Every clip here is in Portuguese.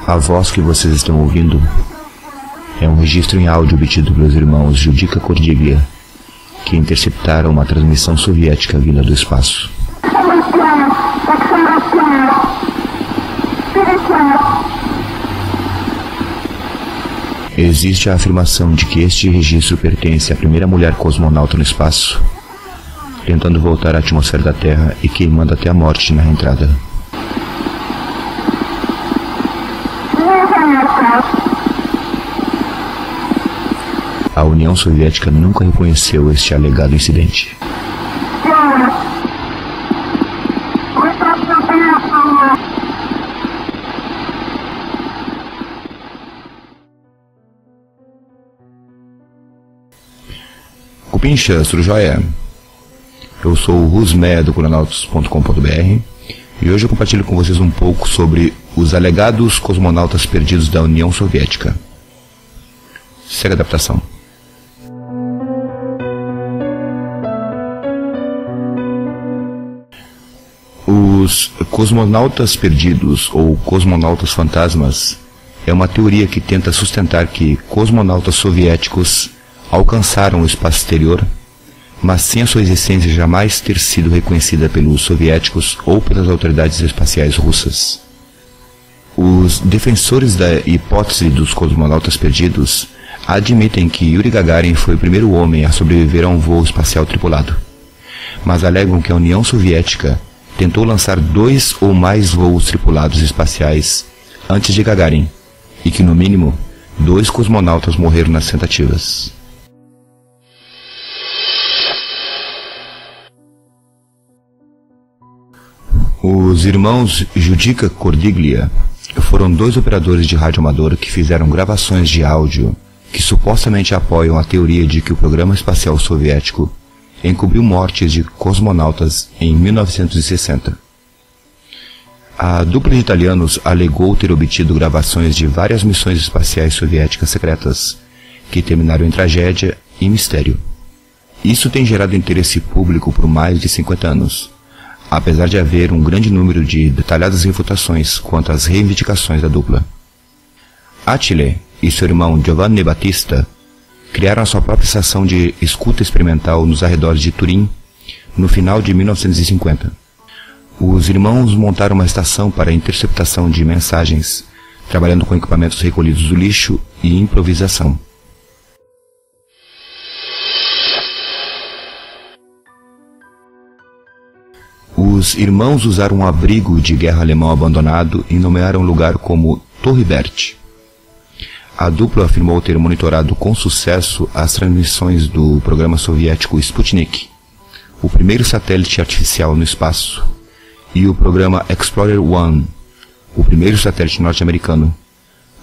A voz que vocês estão ouvindo é um registro em áudio obtido pelos irmãos Judica Cordiglia, que interceptaram uma transmissão soviética vinda do espaço. Existe a afirmação de que este registro pertence à primeira mulher cosmonauta no espaço, tentando voltar à atmosfera da Terra e queimando até a morte na reentrada. A União Soviética nunca reconheceu este alegado incidente. Cupinchas, tudo jóia? Eu sou o Rusmé do Coronautas.com.br e hoje eu compartilho com vocês um pouco sobre os alegados cosmonautas perdidos da União Soviética. Segue a adaptação. Os cosmonautas perdidos ou cosmonautas fantasmas é uma teoria que tenta sustentar que cosmonautas soviéticos alcançaram o espaço exterior, mas sem a sua existência jamais ter sido reconhecida pelos soviéticos ou pelas autoridades espaciais russas. Os defensores da hipótese dos cosmonautas perdidos admitem que Yuri Gagarin foi o primeiro homem a sobreviver a um voo espacial tripulado, mas alegam que a União Soviética tentou lançar 2 ou mais voos tripulados espaciais antes de Gagarin, e que no mínimo 2 cosmonautas morreram nas tentativas. Os irmãos Judica Cordiglia foram 2 operadores de rádio amador que fizeram gravações de áudio que supostamente apoiam a teoria de que o programa espacial soviético encobriu mortes de cosmonautas em 1960. A dupla de italianos alegou ter obtido gravações de várias missões espaciais soviéticas secretas, que terminaram em tragédia e mistério. Isso tem gerado interesse público por mais de 50 anos, apesar de haver um grande número de detalhadas refutações quanto às reivindicações da dupla. Attila e seu irmão Giovanni Battista criaram a sua própria estação de escuta experimental nos arredores de Turim no final de 1950. Os irmãos montaram uma estação para interceptação de mensagens, trabalhando com equipamentos recolhidos do lixo e improvisação. Os irmãos usaram um abrigo de guerra alemão abandonado e nomearam o lugar como Torre Bert. A dupla afirmou ter monitorado com sucesso as transmissões do programa soviético Sputnik, o primeiro satélite artificial no espaço, e o programa Explorer 1, o primeiro satélite norte-americano,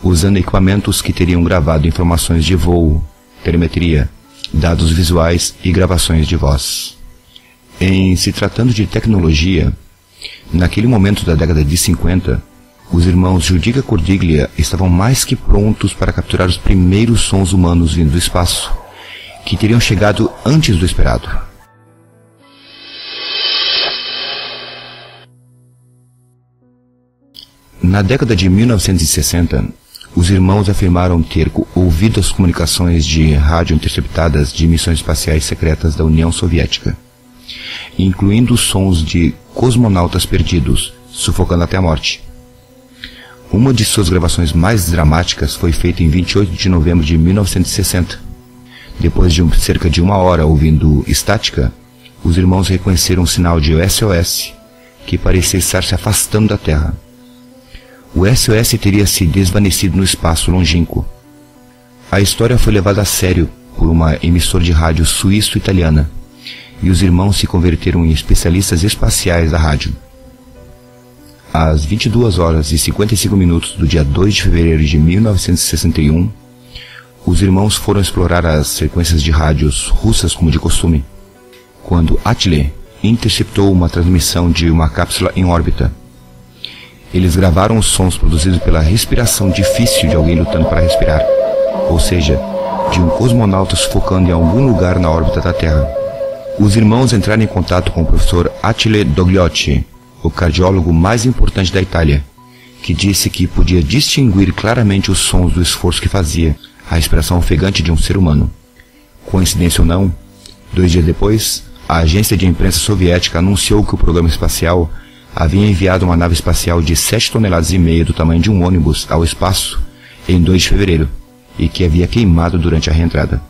usando equipamentos que teriam gravado informações de voo, telemetria, dados visuais e gravações de voz. Em se tratando de tecnologia, naquele momento da década de 50, os irmãos Judica Cordiglia estavam mais que prontos para capturar os primeiros sons humanos vindo do espaço, que teriam chegado antes do esperado. Na década de 1960, os irmãos afirmaram ter ouvido as comunicações de rádio interceptadas de missões espaciais secretas da União Soviética, incluindo os sons de cosmonautas perdidos, sufocando até a morte. Uma de suas gravações mais dramáticas foi feita em 28 de novembro de 1960. Depois de cerca de 1 hora ouvindo estática, os irmãos reconheceram um sinal de SOS, que parecia estar se afastando da Terra. O SOS teria se desvanecido no espaço longínquo. A história foi levada a sério por uma emissora de rádio suíço-italiana, e os irmãos se converteram em especialistas espaciais da rádio. Às 22 horas e 55 minutos do dia 2 de fevereiro de 1961, os irmãos foram explorar as frequências de rádios russas como de costume, quando Attila interceptou uma transmissão de uma cápsula em órbita. Eles gravaram os sons produzidos pela respiração difícil de alguém lutando para respirar, ou seja, de um cosmonauta sufocando em algum lugar na órbita da Terra. Os irmãos entraram em contato com o professor Achille Dogliotti, o cardiólogo mais importante da Itália, que disse que podia distinguir claramente os sons do esforço que fazia, a respiração ofegante de um ser humano. Coincidência ou não, 2 dias depois, a agência de imprensa soviética anunciou que o programa espacial havia enviado uma nave espacial de 7,5 toneladas do tamanho de um ônibus ao espaço em 2 de fevereiro e que havia queimado durante a reentrada.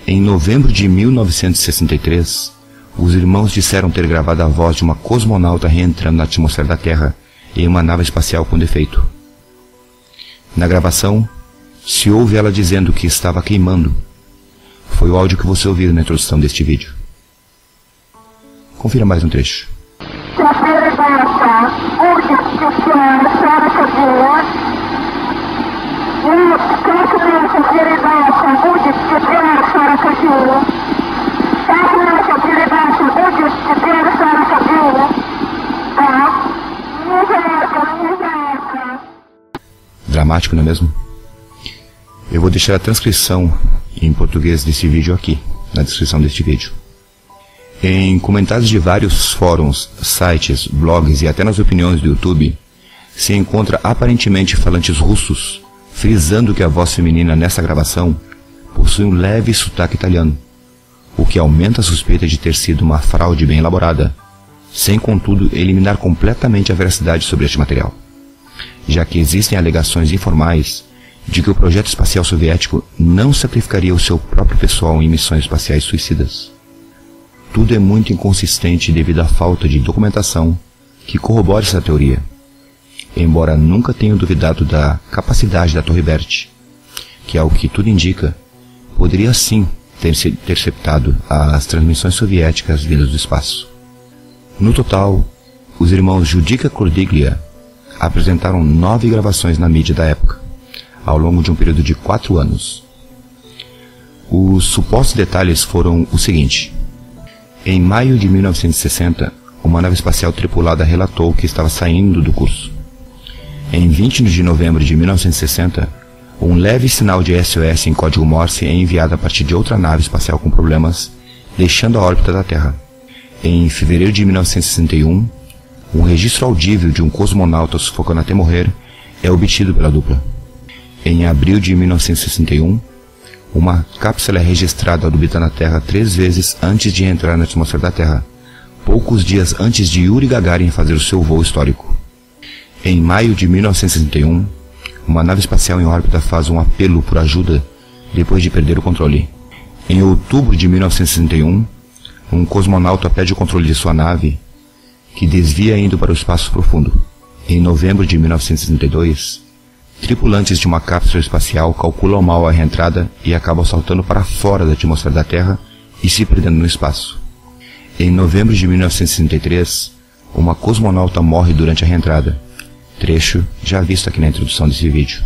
Em novembro de 1963, os irmãos disseram ter gravado a voz de uma cosmonauta reentrando na atmosfera da Terra em uma nave espacial com defeito. Na gravação, se ouve ela dizendo que estava queimando. Foi o áudio que você ouviu na introdução deste vídeo. Confira mais um trecho. Dramático, não é mesmo? Eu vou deixar a transcrição em português desse vídeo aqui, na descrição deste vídeo. Em comentários de vários fóruns, sites, blogs e até nas opiniões do YouTube, se encontra aparentemente falantes russos frisando que a voz feminina nessa gravação possui um leve sotaque italiano, o que aumenta a suspeita de ter sido uma fraude bem elaborada, sem contudo eliminar completamente a veracidade sobre este material, já que existem alegações informais de que o projeto espacial soviético não sacrificaria o seu próprio pessoal em missões espaciais suicidas. Tudo é muito inconsistente devido à falta de documentação que corrobore essa teoria, embora nunca tenha duvidado da capacidade da Torre Bert, que, ao que tudo indica, poderia sim ter interceptado as transmissões soviéticas vindas do espaço. No total, os irmãos Judica Cordiglia apresentaram 9 gravações na mídia da época, ao longo de um período de 4 anos. Os supostos detalhes foram o seguinte. Em maio de 1960, uma nave espacial tripulada relatou que estava saindo do curso. Em 20 de novembro de 1960, um leve sinal de SOS em código Morse é enviado a partir de outra nave espacial com problemas, deixando a órbita da Terra. Em fevereiro de 1961, um registro audível de um cosmonauta sufocando até morrer é obtido pela dupla. Em abril de 1961, uma cápsula é registrada orbitando a Terra 3 vezes antes de entrar na atmosfera da Terra, poucos dias antes de Yuri Gagarin fazer o seu voo histórico. Em maio de 1961, uma nave espacial em órbita faz um apelo por ajuda depois de perder o controle. Em outubro de 1961, um cosmonauta pede o controle de sua nave, que desvia indo para o espaço profundo. Em novembro de 1962, tripulantes de uma cápsula espacial calculam mal a reentrada e acabam saltando para fora da atmosfera da Terra e se perdendo no espaço. Em novembro de 1963, uma cosmonauta morre durante a reentrada, trecho já visto aqui na introdução desse vídeo.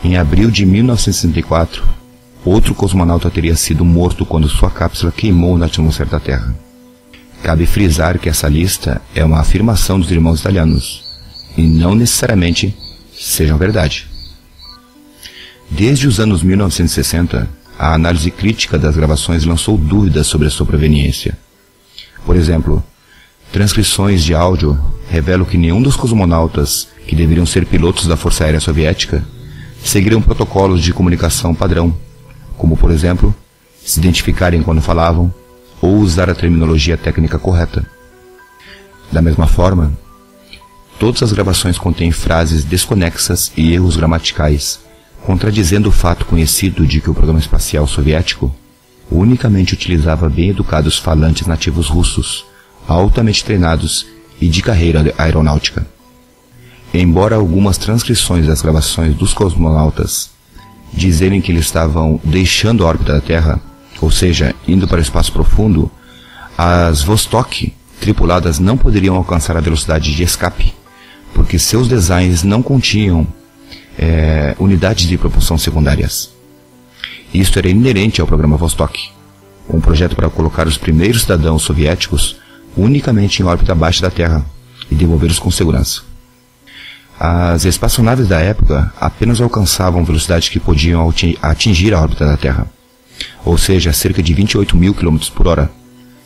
Em abril de 1964, outro cosmonauta teria sido morto quando sua cápsula queimou na atmosfera da Terra. Cabe frisar que essa lista é uma afirmação dos irmãos italianos, e não necessariamente sejam verdade. Desde os anos 1960, a análise crítica das gravações lançou dúvidas sobre a sua proveniência. Por exemplo, transcrições de áudio revelam que nenhum dos cosmonautas, que deveriam ser pilotos da Força Aérea Soviética, seguiriam protocolos de comunicação padrão, como, por exemplo, se identificarem quando falavam ou usar a terminologia técnica correta. Da mesma forma, todas as gravações contêm frases desconexas e erros gramaticais, contradizendo o fato conhecido de que o programa espacial soviético unicamente utilizava bem-educados falantes nativos russos, altamente treinados e de carreira aeronáutica. Embora algumas transcrições das gravações dos cosmonautas dizerem que eles estavam deixando a órbita da Terra, ou seja, indo para o espaço profundo, as Vostok tripuladas não poderiam alcançar a velocidade de escape, porque seus designs não continham unidades de propulsão secundárias. Isto era inerente ao programa Vostok, um projeto para colocar os primeiros cidadãos soviéticos unicamente em órbita abaixo da Terra e devolvê-los com segurança. As espaçonaves da época apenas alcançavam velocidades que podiam atingir a órbita da Terra, ou seja, cerca de 28.000 km por hora,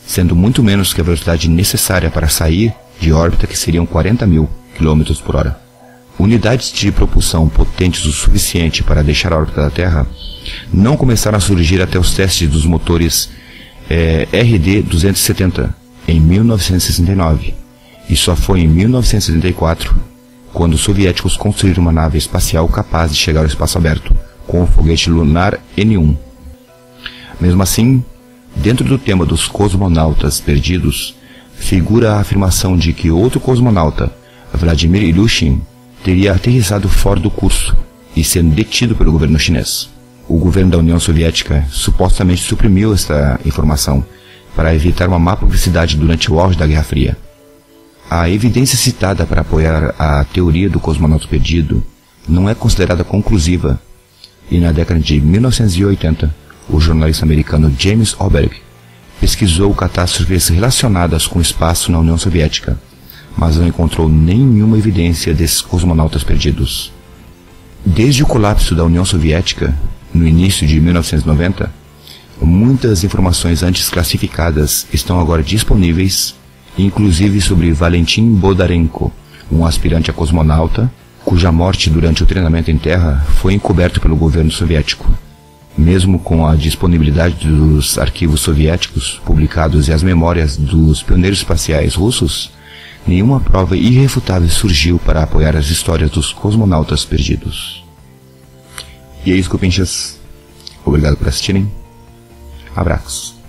sendo muito menos que a velocidade necessária para sair de órbita, que seriam 40.000 km por hora. Unidades de propulsão potentes o suficiente para deixar a órbita da Terra não começaram a surgir até os testes dos motores RD-270 em 1969, e só foi em 1974 quando os soviéticos construíram uma nave espacial capaz de chegar ao espaço aberto, com o foguete lunar N-1. Mesmo assim, dentro do tema dos cosmonautas perdidos, figura a afirmação de que outro cosmonauta, Vladimir Ilyushin, teria aterrissado fora do curso e sendo detido pelo governo chinês. O governo da União Soviética supostamente suprimiu esta informação para evitar uma má publicidade durante o auge da Guerra Fria. A evidência citada para apoiar a teoria do cosmonauta perdido não é considerada conclusiva, e na década de 1980, o jornalista americano James Oberg pesquisou catástrofes relacionadas com o espaço na União Soviética, mas não encontrou nenhuma evidência desses cosmonautas perdidos. Desde o colapso da União Soviética, no início de 1990, muitas informações antes classificadas estão agora disponíveis, inclusive sobre Valentin Bodarenko, um aspirante a cosmonauta, cuja morte durante o treinamento em terra foi encoberto pelo governo soviético. Mesmo com a disponibilidade dos arquivos soviéticos publicados e as memórias dos pioneiros espaciais russos, nenhuma prova irrefutável surgiu para apoiar as histórias dos cosmonautas perdidos. E é isso, cupinchas. Obrigado por assistirem. Abraços.